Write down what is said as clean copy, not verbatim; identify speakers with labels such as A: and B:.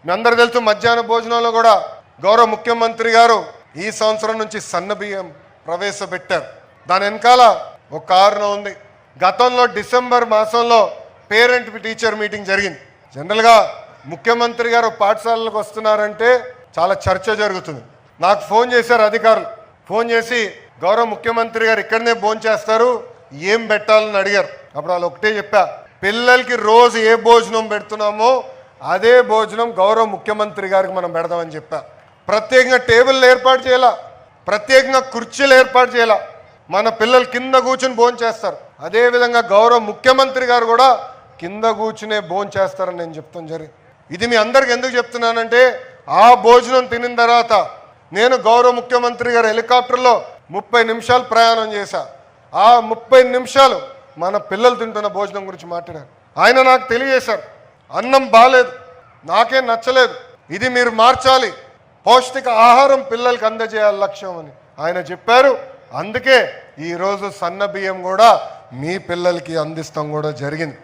A: మీ అందరూ తెలుసు మధ్యాహ్న భోజనంలో కూడా గౌరవ ముఖ్యమంత్రి గారు ఈ సంవత్సరం నుంచి సన్న బియ్యం ప్రవేశపెట్టారు. దాని వెనకాల ఒక కారణం ఉంది. గతంలో డిసెంబర్ మాసంలో పేరెంట్ టీచర్ మీటింగ్ జరిగింది. జనరల్గా ముఖ్యమంత్రి గారు పాఠశాలలకు వస్తున్నారంటే చాలా చర్చ జరుగుతుంది. నాకు ఫోన్ చేశారు అధికారులు. ఫోన్ చేసి గౌరవ ముఖ్యమంత్రి గారు ఇక్కడనే భోంచేస్తారు, ఏం పెట్టాలని అడిగారు. అప్పుడు వాళ్ళు ఒకటే చెప్పా, పిల్లలకి రోజు ఏ భోజనం పెడుతున్నామో అదే భోజనం గౌరవ ముఖ్యమంత్రి గారికి మనం పెడదామని చెప్పా. ప్రత్యేకంగా టేబుల్ ఏర్పాటు చేయాల, ప్రత్యేకంగా కుర్చీలు ఏర్పాటు చేయాల. మన పిల్లలు కింద కూర్చుని భోంచేస్తారు. అదేవిధంగా గౌరవ ముఖ్యమంత్రి గారు కూడా కింద కూర్చునే భోంచేస్తారని నేను చెప్తాను జరిగింది. ఇది మీ అందరికి ఎందుకు చెప్తున్నానంటే, ఆ భోజనం తినిన తర్వాత నేను గౌరవ ముఖ్యమంత్రి గారు హెలికాప్టర్లో 30 నిమిషాలు ప్రయాణం చేశా. ఆ 30 నిమిషాలు మన పిల్లలు తింటున్న భోజనం గురించి మాట్లాడారు. ఆయన నాకు తెలియజేశారు, అన్నం బాలేదు, నాకేం నచ్చలేదు, ఇది మీరు మార్చాలి, పౌష్టిక ఆహారం పిల్లలకి అందజేయాలి లక్ష్యం అని ఆయన చెప్పారు. అందుకే ఈరోజు సన్న బియ్యం కూడా మీ పిల్లలకి అందిస్తాం కూడా జరిగింది.